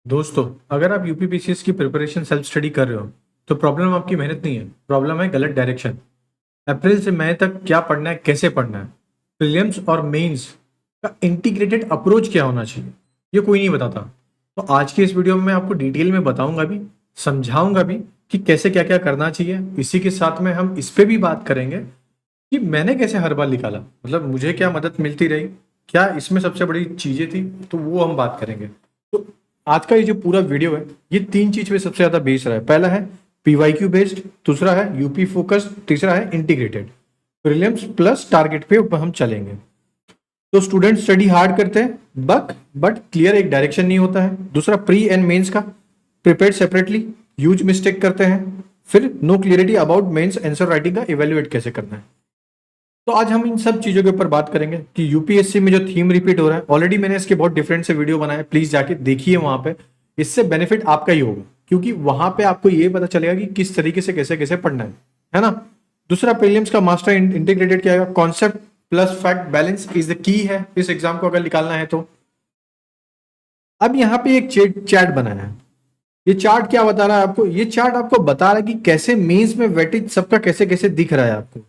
दोस्तों, अगर आप यूपीपीसीएस की प्रिपरेशन सेल्फ स्टडी कर रहे हो तो प्रॉब्लम आपकी मेहनत नहीं है, प्रॉब्लम है गलत डायरेक्शन। अप्रैल से मई तक क्या पढ़ना है, कैसे पढ़ना है, प्रीलिम्स और मेंस का इंटीग्रेटेड अप्रोच क्या होना चाहिए, ये कोई नहीं बताता। तो आज की इस वीडियो में मैं आपको डिटेल में बताऊंगा भी, समझाऊंगा भी कि कैसे क्या क्या करना चाहिए। इसी के साथ में हम इस पे भी बात करेंगे कि मैंने कैसे हर बार निकाला, मतलब मुझे क्या मदद मिलती रही, क्या इसमें सबसे बड़ी चीजें थी, तो वो हम बात करेंगे। तो आज का ये जो पूरा वीडियो है ये तीन चीज पे सबसे ज्यादा बेस्ड रहा है। पहला है पीवाईक्यू बेस्ड, दूसरा है यूपी फोकस, तीसरा है इंटीग्रेटेड। प्रीलिम्स प्लस टारगेट पे हम चलेंगे। तो स्टूडेंट स्टडी हार्ड करते हैं बट क्लियर एक डायरेक्शन नहीं होता है। दूसरा प्री एंड मेंस का प्रिपेयर्ड सेपरेटली, ह्यूज मिस्टेक करते हैं। फिर no clarity about mains answer writing का इवेल्युएट कैसे करना है। तो आज हम इन सब चीजों के ऊपर बात करेंगे कि यूपीएससी में जो थीम रिपीट हो रहा है, ऑलरेडी मैंने इसके बहुत डिफरेंट से वीडियो बनाए, प्लीज जाके देखिए वहां पे। इससे बेनिफिट आपका ही होगा क्योंकि वहां पे आपको ये पता चलेगा कि किस तरीके से कैसे कैसे पढ़ना है ना। दूसरा प्रीलिम्स का मास्टर इंटीग्रेटेड क्या है, concept plus fact balance is the key है इस एग्जाम को अगर निकालना है तो। अब यहाँ पे एक चैट बनाया है। ये चार्ट क्या बता रहा है आपको, ये चार्ट आपको बता रहा है कि कैसे मेंस में वेटेज सबका कैसे कैसे दिख रहा है आपको,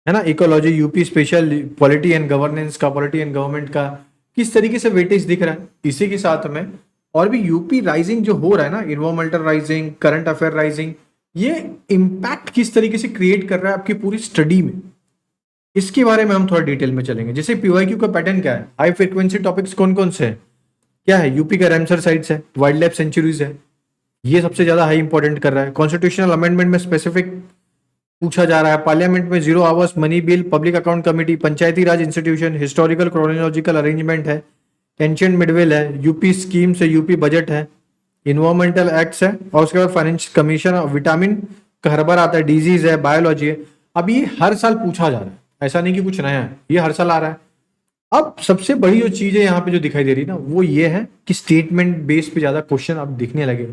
है ना। Ecology, UP special, polity and governance का, पॉलिटी एंड गवर्नमेंट का किस तरीके से वेटेज दिख रहा है। इसी के साथ में और भी यूपी राइजिंग जो हो रहा है ना, environmental rising, current affair rising, ये इम्पैक्ट किस तरीके से क्रिएट कर रहा है आपकी पूरी स्टडी में, इसके बारे में हम थोड़ा डिटेल में चलेंगे। जैसे पीवाईक्यू का पैटर्न क्या है, हाई फ्रिक्वेंसी टॉपिक्स कौन कौन से हैं, क्या है, यूपी का रैमसर साइट्स है, वाइल्ड लाइफ सेंचुरीज है, ये सबसे ज्यादा हाई इंपॉर्टेंट कर रहा है। कॉन्स्टिट्यूशनल अमेंडमेंट में स्पेसिफिक पूछा जा रहा है, पार्लियामेंट में zero hours, money bill, public account committee, panchayati raj institution, historical chronological arrangement है, एंशियंट मिडवेल है, यूपी स्कीम से यूपी बजट है, इन्वायरमेंटल एक्ट्स है, और उसके बाद फाइनेंस कमीशन, विटामिन का हर बार आता है, डिजीज है, बायोलॉजी है। अब ये हर साल पूछा जा रहा है, ऐसा नहीं कि कुछ नया है, ये हर साल आ रहा है। अब सबसे बड़ी जो चीज है यहाँ पे जो दिखाई दे रही है ना, वो ये है कि स्टेटमेंट बेस पे ज्यादा क्वेश्चन अब दिखने लगे।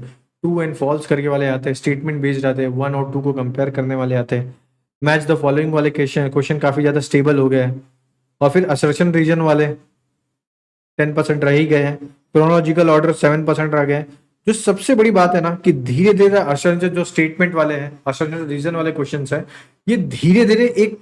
ट्रू एंड फॉल्स करके वाले आते हैं, स्टेटमेंट बेस्ड आते हैं, वन और टू को कंपेयर करने वाले आते हैं, मैच द फॉलोइंग वाले क्वेश्चन क्वेश्चन काफी ज्यादा स्टेबल हो गए हैं। और फिर असर्शन रीजन वाले 10% रह ही गए हैं, क्रोनोलॉजिकल ऑर्डर 7% रह गए हैं। जो सबसे बड़ी बात है ना कि धीरे धीरे असर्शन जो स्टेटमेंट वाले हैं, असर्शन रीजन वाले क्वेश्चन है, ये धीरे धीरे एक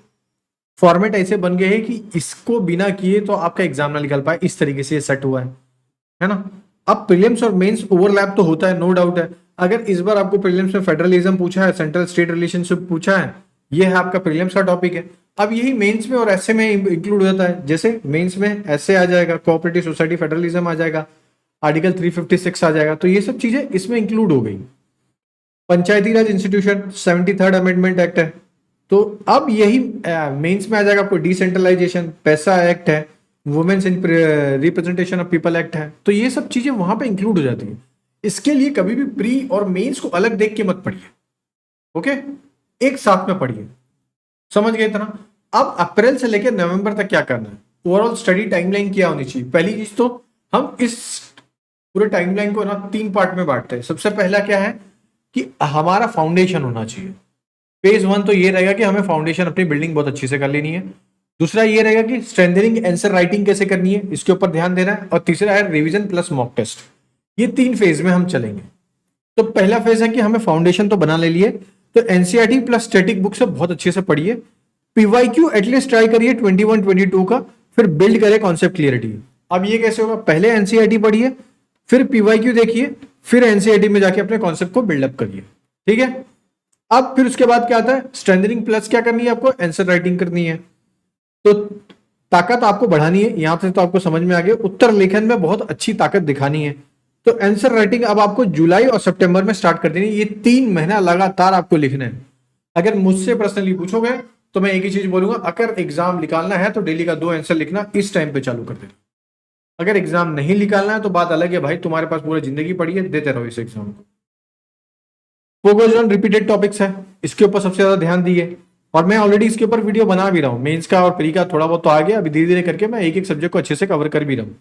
फॉर्मेट ऐसे बन गए हैं कि इसको बिना किए तो आपका एग्जाम ना निकल पाए, इस तरीके से ये सेट हुआ है ना। अब प्रीलिम्स और मेंस ओवरलैप तो होता है, नो डाउट है। अगर इस बार आपको प्रीलिम्स में फेडरलिज्म पूछा है, सेंट्रल स्टेट रिलेशनशिप पूछा है, ये है आपका प्रीलिम्स का टॉपिक है। अब यही मेंस में और एसए में इंक्लूड होता है। जैसे मेंस में एसए आ जाएगा, कोऑपरेटिव सोसाइटी फेडरलिज्म आ जाएगा, आर्टिकल 356 आ जाएगा, तो ये सब चीजें इसमें इंक्लूड हो गई। पंचायती raj institution 73rd amendment act है, तो अब यही मेंस में आ जाएगा आपको। डिसेंट्रलाइजेशन, पैसा एक्ट है, women's in representation of people act है, तो ये सब चीजें वहां पे इंक्लूड हो जाती है। इसके लिए कभी भी प्री और मेंस को अलग देख के मत पढ़िए, ओके, एक साथ में पढ़िए, समझ गए इतना। अब अप्रैल से लेकर नवंबर तक क्या करना है, ओवरऑल स्टडी टाइमलाइन क्या होनी चाहिए। पहली चीज तो हम इस पूरे टाइमलाइन को ना 3 पार्ट में बांटते हैं। सबसे पहला क्या है कि हमारा फाउंडेशन होना चाहिए। फेज 1 तो ये रहेगा कि हमें फाउंडेशन अपनी बिल्डिंग बहुत अच्छी से कर लेनी है। दूसरा ये रहेगा कि स्ट्रेंथनिंग आंसर राइटिंग कैसे करनी है, इसके ऊपर ध्यान देना है। और तीसरा है रिवीजन प्लस मॉक टेस्ट। ये 3 फेज में हम चलेंगे। तो पहला फेज है कि हमें फाउंडेशन तो बना ले लिए, तो एनसीईआरटी प्लस स्टैटिक बुक से बहुत अच्छे से पढ़िए। पीवाईक्यू एटलीस्ट ट्राई करिए 21 22 का, फिर बिल्ड करें कॉन्सेप्ट क्लियरिटी। अब ये कैसे होगा, पहले एनसीईआरटी पढ़िए, फिर पीवाईक्यू देखिए, फिर एनसीईआरटी में जाके अपने कॉन्सेप्ट को बिल्डअप करिए, ठीक है। अब फिर उसके बाद क्या आता है, स्ट्रेंथनिंग प्लस क्या करनी है आपको, आंसर राइटिंग करनी है। तो ताकत आपको बढ़ानी है, यहां से तो आपको समझ में आ गया। उत्तर लेखन में बहुत अच्छी ताकत दिखानी है, तो आंसर राइटिंग अब आपको जुलाई और सितंबर में स्टार्ट कर देनी है। ये 3 महीना लगातार आपको लिखना है। अगर मुझसे पर्सनली पूछोगे तो मैं एक ही चीज बोलूंगा, अगर एग्जाम निकालना है तो डेली का 2 आंसर लिखना इस टाइम पे चालू कर देना। अगर एग्जाम नहीं निकालना है तो बात अलग है भाई, तुम्हारे पास पूरी जिंदगी पड़ी है, देते रहो इस एग्जाम को। फोकस ऑन रिपीटेड टॉपिक्स है, इसके ऊपर सबसे ज्यादा ध्यान दिए। और मैं ऑलरेडी इसके ऊपर वीडियो बना भी रहा हूँ, मेंस का और प्री का थोड़ा बहुत तो आ गया, अभी धीरे धीरे करके मैं एक एक सब्जेक्ट को अच्छे से कवर कर भी रहा हूँ।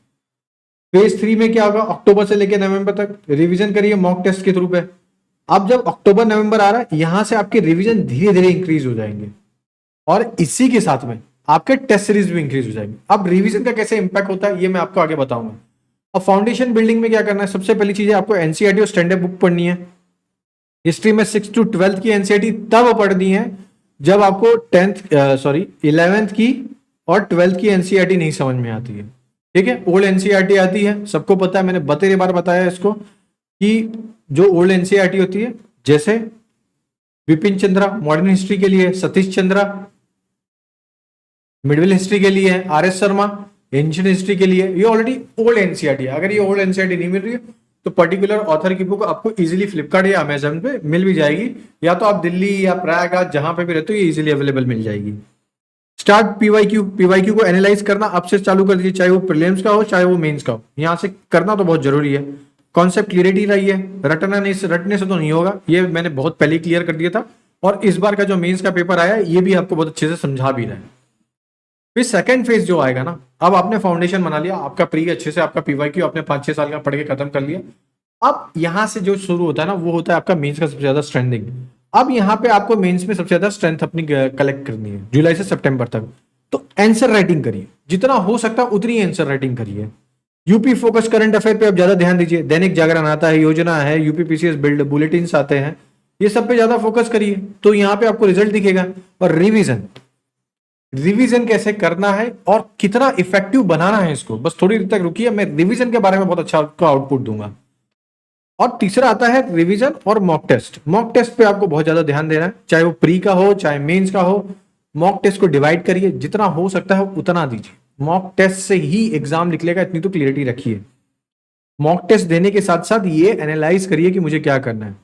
फेज 3 में क्या होगा, अक्टूबर से लेकर नवंबर तक रिवीजन करिए मॉक टेस्ट के थ्रू पे। अब जब अक्टूबर नवंबर आ रहा है, यहां से आपके रिवीजन धीरे धीरे इंक्रीज हो जाएंगे, और इसी के साथ में आपके टेस्ट सीरीज भी इंक्रीज हो जाएंगे। अब रिवीजन का कैसे इंपैक्ट होता है ये मैं आपको आगे बताऊंगा। अब फाउंडेशन बिल्डिंग में क्या करना है, सबसे पहली चीज है आपको एनसीईआरटी और स्टैंडर्ड बुक पढ़नी है। हिस्ट्री में 6 to 12 की एनसीईआरटी तब पढ़नी है जब आपको 11th की और 12th की एनसीईआरटी नहीं समझ में आती है। ठीक है, ओल्ड एनसीईआरटी आती है, सबको पता है, मैंने बतेरे बार बताया इसको कि जो ओल्ड एनसीईआरटी होती है, जैसे विपिन चंद्रा मॉडर्न हिस्ट्री के लिए, सतीश चंद्रा मिडिवल हिस्ट्री के लिए, R S Sharma ancient history के लिए, ये ऑलरेडी ओल्ड एनसीईआरटी है। अगर ये ओल्ड एनसीईआरटी नहीं मिल रही है तो पर्टिकुलर ऑथर की बुक आपको इजीली फ्लिपकार्ट या अमेजन पे मिल भी जाएगी, या तो आप दिल्ली या प्रयागराज जहां पे भी रहते हो ये इजीली अवेलेबल मिल जाएगी। स्टार्ट पीवाईक्यू को एनालाइज करना अब से चालू कर दीजिए, चाहे वो प्रीलिम्स का हो चाहे वो मेंस का हो, यहां से करना तो बहुत जरूरी है। कॉन्सेप्ट क्लियरिटी रही है, रटने से तो नहीं होगा, ये मैंने बहुत पहले क्लियर कर दिया था, और इस बार का जो मेंस का पेपर आया ये भी आपको बहुत अच्छे से समझा भी रहा है। फिर सेकंड फेज जो आएगा ना, अब आपने फाउंडेशन बना लिया, आपका प्री अच्छे से, आपका पीवाईक्यू आपने 5-6 साल का पढ़ के खत्म कर लिया। अब यहां से जो शुरू होता है ना वो होता है आपका मेंस का सबसे ज्यादा स्ट्रेंथिंग। अब यहाँ पे आपको मेंस में सबसे ज्यादा स्ट्रेंथ अपनी कलेक्ट करनी है जुलाई से सितंबर तक। तो आंसर राइटिंग करिए, जितना हो सकता है उतनी आंसर राइटिंग करिए। यूपी फोकस करंट अफेयर पे आप ज्यादा ध्यान दीजिए, दैनिक जागरण आता है, योजना है, यूपी पीसीएस बिल्ड बुलेटिन आते हैं, ये सब पे ज्यादा फोकस करिए तो यहाँ पे आपको रिजल्ट दिखेगा। और रिवीजन कैसे करना है और कितना इफेक्टिव बनाना है इसको, बस थोड़ी देर तक रुकिए, मैं रिवीजन के बारे में बहुत अच्छा आपको आउटपुट दूंगा। और तीसरा आता है रिवीजन और मॉक टेस्ट। मॉक टेस्ट पे आपको बहुत ज्यादा ध्यान देना है, चाहे वो प्री का हो चाहे मेंस का हो। मॉक टेस्ट को डिवाइड करिए, जितना हो सकता है उतना दीजिए, मॉक टेस्ट से ही एग्जाम निकलेगा, इतनी तो क्लियरिटी रखिए। मॉक टेस्ट देने के साथ साथ ये एनालाइज करिए कि मुझे क्या करना है,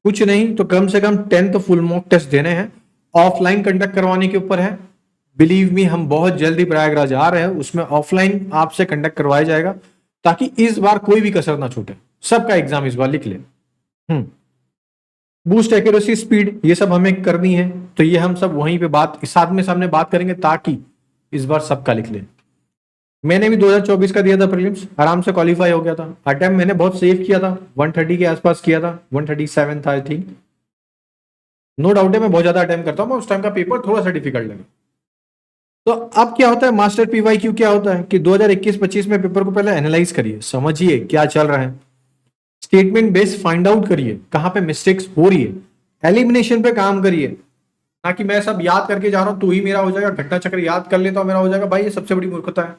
कुछ नहीं तो कम से कम 10 तो फुल मॉक टेस्ट देने हैं, ऑफलाइन कंडक्ट करवाने के ऊपर है। बिलीव मी, हम बहुत जल्दी प्रयागराज आ रहे हैं, उसमें ऑफलाइन आपसे कंडक्ट करवाया जाएगा ताकि इस बार कोई भी कसर ना छूटे, सबका एग्जाम इस बार लिख ले। बूस्ट एक्यूरेसी स्पीड ये सब हमें करनी है, तो ये हम सब वहीं पे बात सामने बात करेंगे ताकि इस बार सबका लिख ले। मैंने भी 2024 का दिया था प्रीलिम्स, आराम से क्वालिफाई हो गया था। अटेम्प्ट मैंने बहुत सेव किया था, 130 के आसपास किया था, 137 था आई थिंक। नो डाउट है मैं बहुत ज्यादा अटेम्प्ट करता हूँ, उस टाइम का पेपर थोड़ा सा डिफिकल्ट लगा। तो अब क्या होता है मास्टर पीवाईक्यू क्या होता है कि 2021-25 में पेपर को पहले एनालाइज करिए, समझिए क्या चल रहा है, स्टेटमेंट बेस फाइंड आउट करिए कहां पे मिस्टेक्स हो रही है, एलिमिनेशन पे काम करिए, ना कि मैं सब याद करके जा रहा हूं तो ही मेरा हो जाएगा, घटना चक्र याद कर लेता हूं मेरा हो जाएगा, भाई ये सबसे बड़ी मूर्खता है।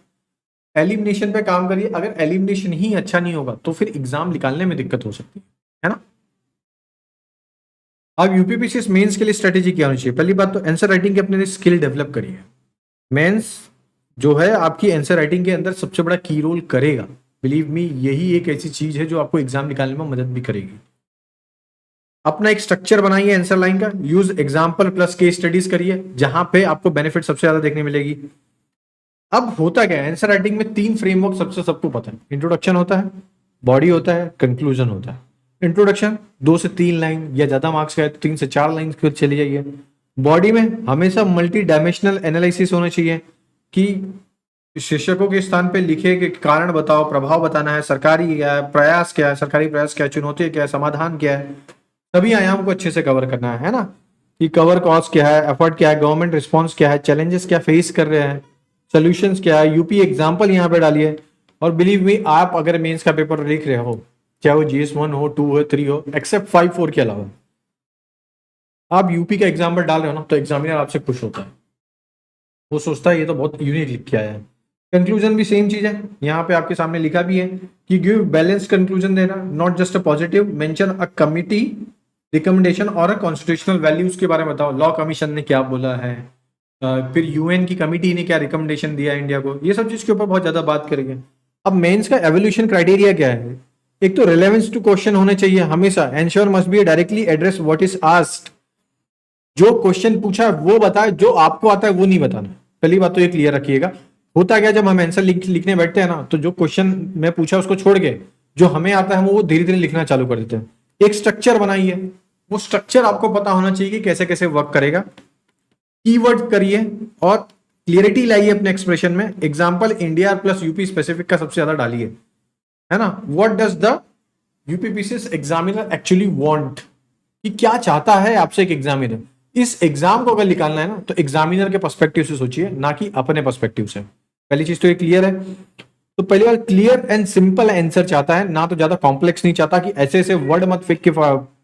एलिमिनेशन पे काम करिए, अगर एलिमिनेशन ही अच्छा नहीं होगा तो फिर एग्जाम निकालने में दिक्कत हो सकती है ना। अब यूपीपीसीएस मेंस के लिए स्ट्रेटेजी क्या होनी चाहिए, पहली बात तो आंसर राइटिंग के अपने स्किल डेवलप करिए। मेंस जो है आपकी आंसर राइटिंग के अंदर सबसे बड़ा की रोल करेगा, बिलीव मी, यही एक ऐसी चीज है जो आपको एग्जाम निकालने में मदद भी करेगी। अपना एक स्ट्रक्चर बनाइए आंसर लाइन का, use example plus case studies करिए, जहां पे आपको बेनिफिट सबसे ज्यादा देखने मिलेगी। अब होता क्या है आंसर राइटिंग में 3 फ्रेमवर्क सबको पता है, इंट्रोडक्शन होता है, बॉडी होता है, कंक्लूजन होता है। इंट्रोडक्शन 2 से 3 लाइन या ज्यादा मार्क्स का है तो 3 से 4 लाइन खुद चली जाइए। बॉडी में हमेशा मल्टी डायमेंशनल एनालिसिस होना चाहिए कि शिक्षकों के स्थान पे लिखे कि कारण बताओ, प्रभाव बताना है, सरकारी क्या है, प्रयास क्या है, सरकारी प्रयास क्या है, चुनौती क्या है, समाधान क्या है, सभी आयाम को अच्छे से कवर करना है ना, कि कवर कॉस्ट क्या है, एफर्ट क्या है, गवर्नमेंट रिस्पॉन्स क्या है, चैलेंजेस क्या फेस कर रहे हैं, सोल्यूशंस क्या है, यूपी एग्जाम्पल यहाँ पे डालिए। और बिलीव मी, आप अगर मेंस का पेपर लिख रहे हो, चाहे वो GS1 हो, 2 हो, 3 हो, एक्सेप्ट 5, 4 के अलावा आप यूपी का एग्जाम्पल डाल रहे हो ना, तो एग्जामिनर आपसे खुश होता है, वो सोचता है ये तो बहुत यूनिक लिख के आया है। कंक्लूजन भी सेम चीज है, यहाँ पे आपके सामने लिखा भी है कि गिव बैलेंस कंक्लूजन देना, not just a positive, mention a committee recommendation और अ कॉन्स्टिट्यूशनल वैल्यूज के बारे में बताओ, लॉ कमीशन ने क्या बोला है, फिर यूएन की कमिटी ने क्या रिकमेंडेशन दिया इंडिया को, ये सब चीज के ऊपर बहुत ज्यादा बात करेंगे। अब मेंस का एवोल्यूशन क्राइटेरिया क्या है, एक तो रिलेवेंस टू क्वेश्चन होने चाहिए हमेशा, ensure must be directly address what is asked, जो क्वेश्चन पूछा है वो बताए, जो आपको आता है वो नहीं बताना। पहली बात तो ये क्लियर रखिएगा। होता क्या, जब हम आंसर लिखने बैठते हैं ना, तो जो क्वेश्चन मैं पूछा उसको छोड़ के जो हमें आता है हम वो धीरे धीरे लिखना चालू कर देते हैं। एक स्ट्रक्चर बनाइए, वो स्ट्रक्चर आपको पता होना चाहिए कि कैसे कैसे वर्क करेगा। कीवर्ड करिए और क्लियरिटी लाइए अपने एक्सप्रेशन में। Example India plus UP specific का सबसे ज्यादा डालिए, है ना। What does the UPPCS examiner actually want, कि क्या चाहता है आपसे एक एग्जामिनर। इस एग्जाम को अगर निकालना है ना तो एग्जामिनर के पर्सपेक्टिव से सोचिए, ना कि अपने पर्सपेक्टिव से। पहली चीज तो ये क्लियर है। तो पहली बार क्लियर एंड सिंपल आंसर चाहता है, ना तो ज्यादा कॉम्प्लेक्स नहीं चाहता कि ऐसे ऐसे वर्ड मत फेंक के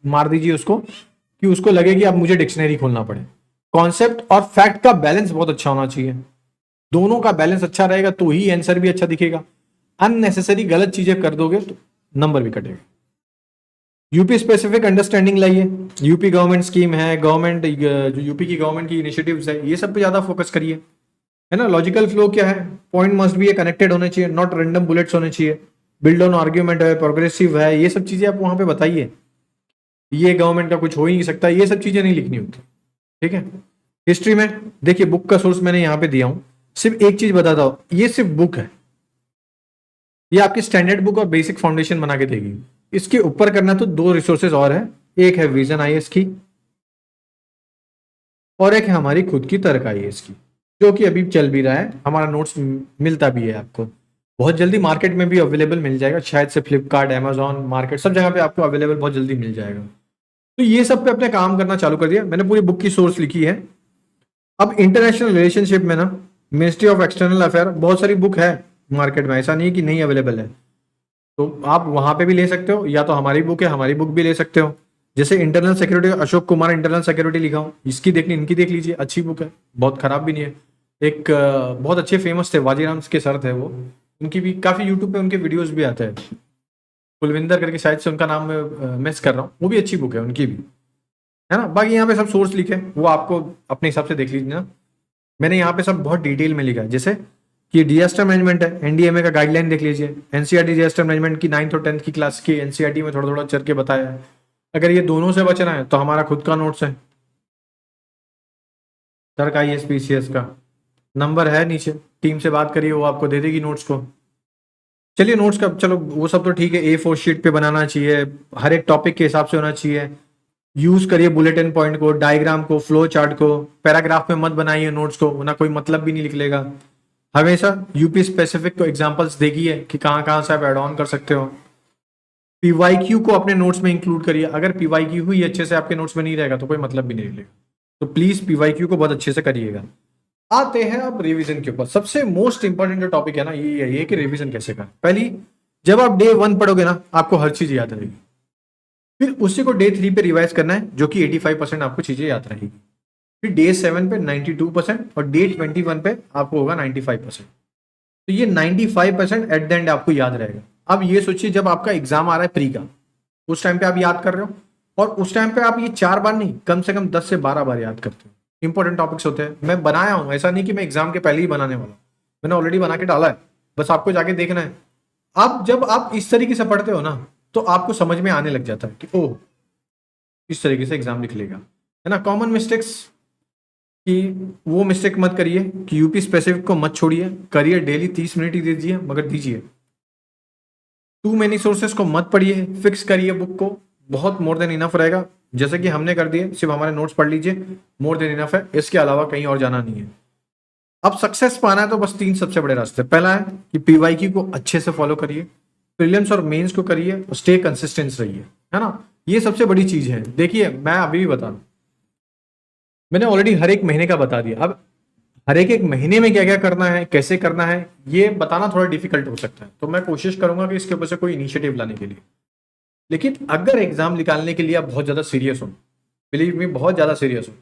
मार दीजिए उसको कि उसको लगे कि अब मुझे डिक्शनरी खोलना पड़े। कॉन्सेप्ट और फैक्ट का बैलेंस बहुत अच्छा होना चाहिए, दोनों का बैलेंस अच्छा रहेगा तो ही आंसर भी अच्छा दिखेगा। अननेसेसरी गलत चीजें कर दोगे तो नंबर भी कटेगा। यूपी स्पेसिफिक अंडरस्टैंडिंग लाइए, यूपी गवर्नमेंट स्कीम है, गवर्नमेंट जो यूपी की गवर्नमेंट की इनिशिएटिव्स है, ये सब पे ज्यादा फोकस करिए, है ना। लॉजिकल फ्लो क्या है, पॉइंट मस्ट बी कनेक्टेड होने चाहिए, नॉट रैंडम बुलेट्स होने चाहिए, बिल्ड ऑन आर्ग्यूमेंट है, प्रोग्रेसिव है, ये सब चीजें आप वहां पे बताइए। ये गवर्नमेंट का कुछ हो ही नहीं सकता, ये सब चीजें नहीं लिखनी होती, ठीक है। हिस्ट्री में देखिए, बुक का सोर्स मैंने यहाँ पे दिया हूं, सिर्फ एक चीज बताता हूं, ये सिर्फ बुक है, ये आपकी स्टैंडर्ड बुक और बेसिक फाउंडेशन बना के देगी। इसके ऊपर करना तो दो रिसोर्सेज और है, एक है विजन आईएएस की और एक है हमारी खुद की तर्क आईएएस की, जो कि अभी चल भी रहा है, हमारा नोट्स मिलता भी है आपको, बहुत जल्दी मार्केट में भी अवेलेबल मिल जाएगा, शायद से फ्लिपकार्ट, अमेजॉन, मार्केट सब जगह पे आपको अवेलेबल बहुत जल्दी मिल जाएगा। तो ये सब पे अपने काम करना चालू कर दिया मैंने, पूरी बुक की सोर्स लिखी है। अब इंटरनेशनल रिलेशनशिप में ना, मिनिस्ट्री ऑफ एक्सटर्नल अफेयर, बहुत सारी बुक है मार्केट में, ऐसा नहीं है कि नहीं अवेलेबल है, तो आप वहां पे भी ले सकते हो, या तो हमारी बुक है, हमारी बुक भी ले सकते हो। जैसे internal security, Ashok Kumar internal security लिखा हूँ, इसकी देखनी, इनकी देख लीजिए, अच्छी बुक है, बहुत खराब भी नहीं है। एक बहुत अच्छे फेमस थे, वाजीराम के सर थे वो, उनकी भी काफी यूट्यूब पे उनके वीडियोस भी आते हैं, कुलविंदर करके शायद से उनका नाम मिस कर रहा हूँ, वो भी अच्छी बुक है उनकी भी, है ना। बाकी यहाँ पे सब सोर्स लिखे, वो आपको अपने हिसाब से देख लीजिए ना। मैंने यहाँ पे सब बहुत डिटेल में लिखा है, जैसे कि डिजास्टर मैनेजमेंट है, एनडीएमए का गाइडलाइन देख लीजिए, एनसीईआरटी डिजास्टर मैनेजमेंट की 9th और 10th की क्लास की एनसीईआरटी में थोड़ा थोड़ा चल के बताया है। अगर ये दोनों से बचना है तो हमारा खुद का नोट्स है, तर्क आईएएस पीसीएस का नंबर है नीचे, टीम से बात करिए, वो आपको दे देगी नोट्स को। चलिए नोट्स का चलो वो सब तो ठीक है, A4 शीट पे बनाना चाहिए, हर एक टॉपिक के हिसाब से होना चाहिए, यूज करिए बुलेटिन पॉइंट को, डायग्राम को, फ्लो चार्ट को, पैराग्राफ में मत बनाइए नोट्स को, ना कोई मतलब भी नहीं निकलेगा। हमेशा यूपी स्पेसिफिक को एग्जांपल्स देखिए कि कहाँ कहाँ से आप एड ऑन कर सकते हो। पीवाईक्यू को अपने नोट्स में इंक्लूड करिए, अगर पीवाईक्यू ही अच्छे से आपके नोट्स में नहीं रहेगा तो कोई मतलब भी नहीं निकलेगा, तो प्लीज पीवाईक्यू को बहुत अच्छे से करिएगा। आते हैं अब रिवीजन के ऊपर, सबसे मोस्ट इंपॉर्टेंट जो टॉपिक है ना, ये है कि रिवीजन कैसे करें। पहली, जब आप डे 1 पढ़ोगे ना, आपको हर चीज याद रहेगी, फिर उसी को डे 3 पे रिवाइज करना है, जो कि 85% आपको चीजें याद रहेगी, फिर डे 7 पे 92% और डे 21 पे आपको होगा 95%। तो ये 95% एट द एंड आपको याद रहेगा। अब ये सोचिए, जब आपका एग्जाम आ रहा है प्री का, उस टाइम पे आप याद कर रहे हो, और उस टाइम पे आप ये 4 बार नहीं, कम से कम 10 से 12 बार याद करते हो। इंपॉर्टेंट टॉपिक्स होते हैं, मैं बनाया हूं, ऐसा नहीं कि मैं एग्जाम के पहले ही बनाने वाला हूं, मैंने ऑलरेडी बना के डाला है, बस आपको जाके देखना है। अब जब आप इस तरीके से पढ़ते हो ना, तो आपको समझ में आने लग जाता है कि ओह, इस तरीके से एग्जाम लिख लेगा, है ना। कॉमन मिस्टेक्स कि वो मिस्टेक मत करिए कि यूपी स्पेसिफिक को मत छोड़िए, करिए डेली 30 मिनट ही दीजिए, मगर दीजिए। टू मेनी सोर्सेस को मत पढ़िए, फिक्स करिए बुक को, बहुत मोर देन इनफ रहेगा, जैसे कि हमने कर दिए, सिर्फ हमारे नोट्स पढ़ लीजिए, मोर देन इनफ है, इसके अलावा कहीं और जाना नहीं है। अब सक्सेस पाना है तो बस 3 सबसे बड़े रास्ते, पहला है कि पीवाईक्यू को अच्छे से फॉलो करिए, प्रीलिम्स और मेंस को करिए, और स्टे कंसिस्टेंट रहिए, है ना। ये सबसे बड़ी चीज है। देखिए मैं अभी भी बता रहा हूं, मैंने ऑलरेडी हर एक महीने का बता दिया, अब हर एक महीने में क्या क्या करना है, कैसे करना है, ये बताना थोड़ा डिफिकल्ट हो सकता है, तो मैं कोशिश करूंगा कि इसके ऊपर से कोई इनिशिएटिव लाने के लिए। लेकिन अगर एग्जाम निकालने के लिए आप बहुत ज्यादा सीरियस हो, बिलीव मी बहुत ज्यादा सीरियस हो,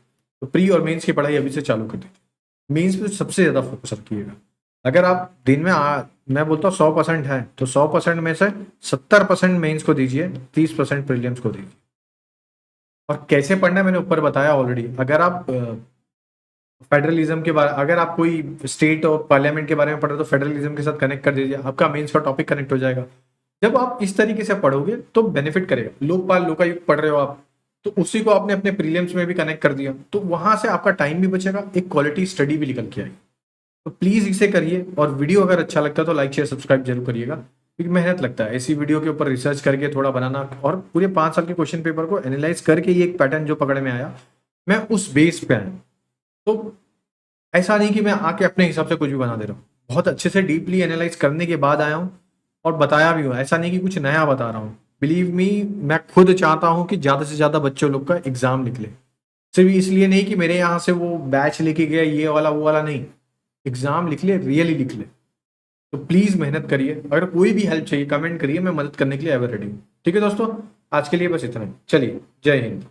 तो प्री और मेंस की पढ़ाई अभी से चालू कर दीजिए, मेंस पे सबसे ज्यादा फोकस रखिएगा। अगर आप दिन में मैं बोलता हूँ 100% है, तो 100% में से 70% मेंस को दीजिए, 30% प्रीलिम्स को दीजिए। और कैसे पढ़ना है मैंने ऊपर बताया ऑलरेडी। अगर आप फेडरलिज्म के बारे, अगर आप कोई स्टेट और पार्लियामेंट के बारे में पढ़ रहे हो तो फेडरलिज्म के साथ कनेक्ट कर दीजिए, आपका मेंस का टॉपिक कनेक्ट हो जाएगा। जब आप इस तरीके से पढ़ोगे तो बेनिफिट करेगा। लोकपाल लोकायुक्त पढ़ रहे हो आप, तो उसी को आपने अपने प्रीलिम्स में भी कनेक्ट कर दिया, तो वहां से आपका टाइम भी बचेगा, एक क्वालिटी स्टडी भी निकल के आएगी। तो प्लीज इसे करिए, और वीडियो अगर अच्छा लगता है तो लाइक शेयर सब्सक्राइब जरूर करिएगा, क्योंकि मेहनत लगता है ऐसी वीडियो के ऊपर रिसर्च करके थोड़ा बनाना, और पूरे 5 साल के क्वेश्चन पेपर को एनालाइज करके ये एक पैटर्न जो पकड़ में आया, मैं उस बेस पे आया। तो ऐसा नहीं कि मैं आके अपने हिसाब से कुछ भी बना दे रहा हूँ, बहुत अच्छे से डीपली एनालाइज करने के बाद आया हूँ और बताया भी हूँ, ऐसा नहीं कि कुछ नया बता रहा हूँ। बिलीव मी, मैं खुद चाहता हूँ कि ज्यादा से ज्यादा बच्चों लोग का एग्जाम निकले, सिर्फ इसलिए नहीं कि मेरे यहाँ से वो बैच लेके गया ये वाला वो वाला, नहीं, एग्जाम लिख ले, रियली लिख ले। तो प्लीज़ मेहनत करिए। अगर कोई भी हेल्प चाहिए कमेंट करिए, मैं मदद करने के लिए एवर रेडी हूँ। ठीक है दोस्तों, आज के लिए बस इतना ही। चलिए, जय हिंद।